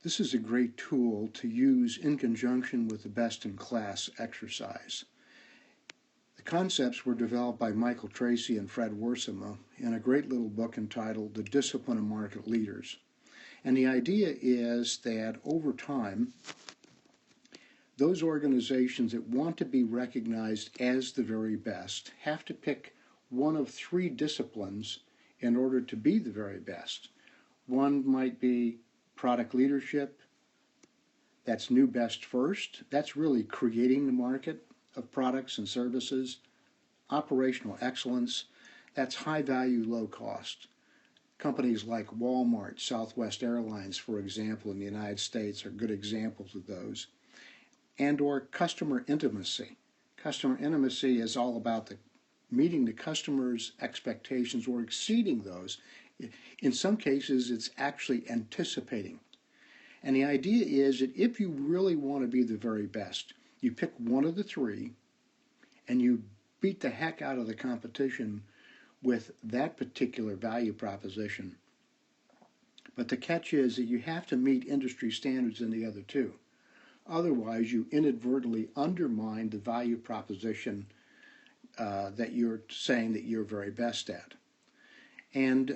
This is a great tool to use in conjunction with the best-in-class exercise. The concepts were developed by Michael Tracy and Fred Wursema in a great little book entitled The Discipline of Market Leaders. And the idea is that over time, those organizations that want to be recognized as the very best have to pick one of three disciplines in order to be the very best. One might be product leadership. That's new best first. That's really creating the market of products and services. Operational excellence. That's high value, low cost. Companies like Walmart, Southwest Airlines, for example, in the United States are good examples of those. And or customer intimacy. Customer intimacy is all about meeting the customer's expectations or exceeding those. In some cases, it's actually anticipating. And the idea is that if you really want to be the very best, you pick one of the three and you beat the heck out of the competition with that particular value proposition. But the catch is that you have to meet industry standards in the other two. Otherwise, you inadvertently undermine the value proposition that you're saying that you're very best at. And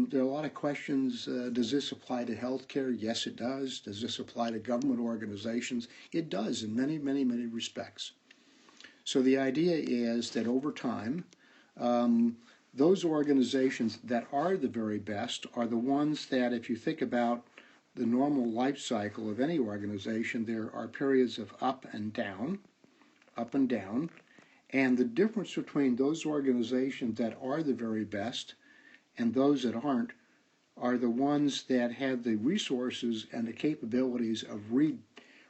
there are a lot of questions. Does this apply to healthcare? Yes, it does. Does this apply to government organizations? It does in many, many, many respects. So the idea is that over time, those organizations that are the very best are the ones that, if you think about the normal life cycle of any organization, there are periods of up and down, and the difference between those organizations that are the very best and those that aren't are the ones that have the resources and the capabilities of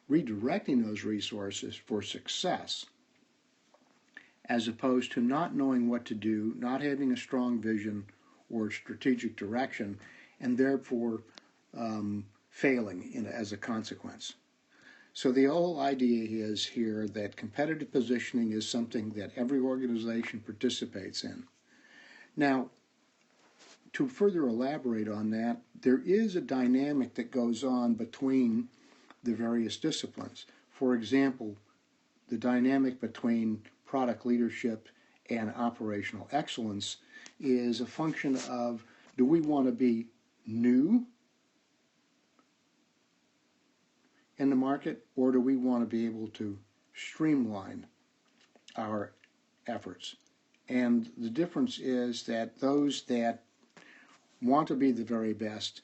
redirecting those resources for success, as opposed to not knowing what to do, not having a strong vision or strategic direction, and therefore failing as a consequence. So the whole idea is here that competitive positioning is something that every organization participates in. Now, to further elaborate on that, there is a dynamic that goes on between the various disciplines. For example, the dynamic between product leadership and operational excellence is a function of, do we want to be new in the market, or do we want to be able to streamline our efforts? And the difference is that those that want to be the very best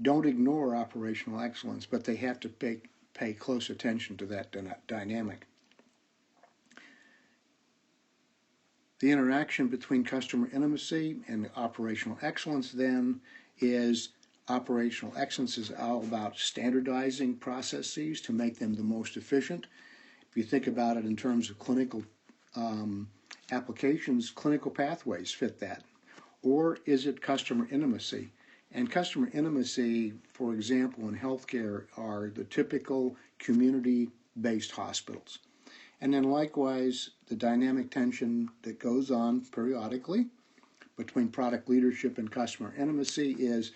don't ignore operational excellence, but they have to pay close attention to that dynamic. The interaction between customer intimacy and operational excellence then is operational excellence is all about standardizing processes to make them the most efficient. If you think about it in terms of clinical applications, clinical pathways fit that. Or is it customer intimacy? And customer intimacy, for example, in healthcare are the typical community-based hospitals. And then likewise, the dynamic tension that goes on periodically between product leadership and customer intimacy is,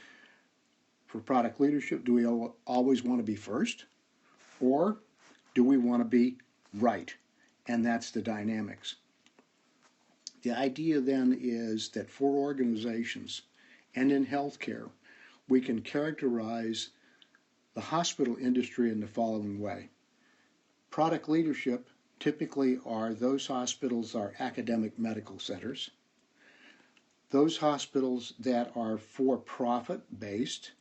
for product leadership, do we always want to be first? Or do we want to be right? And that's the dynamics. The idea then is that for organizations and in healthcare, we can characterize the hospital industry in the following way. Product leadership typically are those hospitals are academic medical centers. Those hospitals that are for-profit based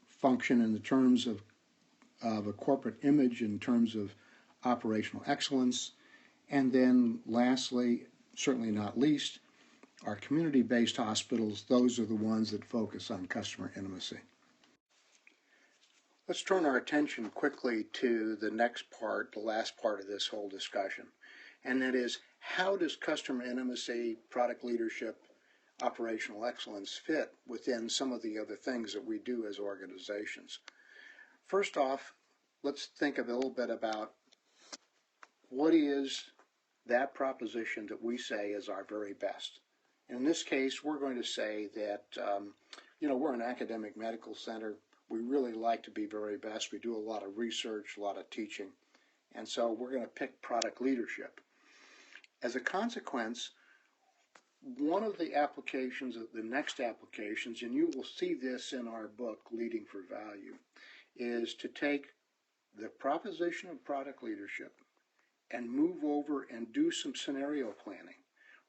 function in the terms of a corporate image in terms of operational excellence. And then lastly, certainly not least, are community-based hospitals. Those are the ones that focus on customer intimacy. Let's turn our attention quickly to the next part, the last part of this whole discussion, and that is, how does customer intimacy, product leadership, operational excellence fit within some of the other things that we do as organizations? First off, let's think a little bit about what is that proposition that we say is our very best. In this case, we're going to say that, we're an academic medical center. we really like to be very best. We do a lot of research, a lot of teaching, and so we're going to pick product leadership. As a consequence, one of the applications, the next applications, and you will see this in our book, Leading for Value, is to take the proposition of product leadership and move over and do some scenario planning.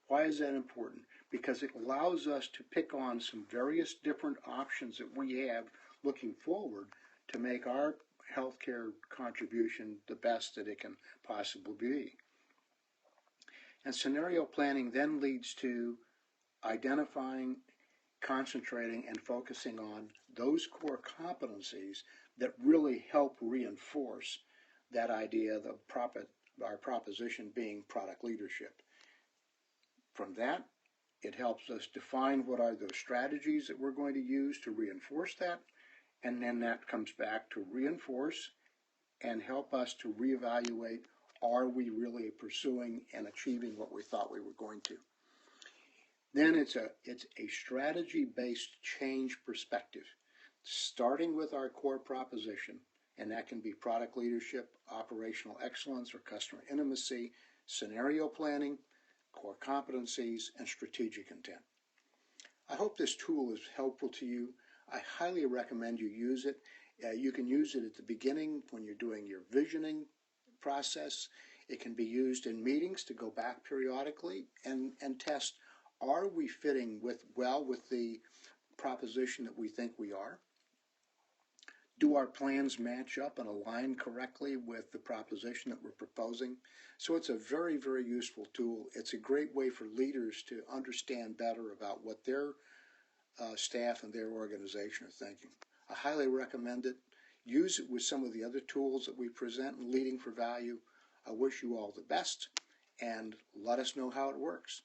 Why is that important? Because it allows us to pick on some various different options that we have looking forward to make our healthcare contribution the best that it can possibly be. And scenario planning then leads to identifying, concentrating, and focusing on those core competencies that really help reinforce that idea of our proposition being product leadership. From that, it helps us define what are those strategies that we're going to use to reinforce that, and then that comes back to reinforce and help us to reevaluate, are we really pursuing and achieving what we thought we were going to? Then it's a strategy-based change perspective, starting with our core proposition, and that can be product leadership, operational excellence, or customer intimacy, scenario planning, core competencies, and strategic intent. I hope this tool is helpful to you. I highly recommend you use it. You can use it at the beginning when you're doing your visioning process. It can be used in meetings to go back periodically and test, are we fitting well with the proposition that we think we are? Do our plans match up and align correctly with the proposition that we're proposing? So it's a very, very useful tool. It's a great way for leaders to understand better about what their staff and their organization are thinking. I highly recommend it. Use it with some of the other tools that we present in Leading for Value. I wish you all the best, and let us know how it works.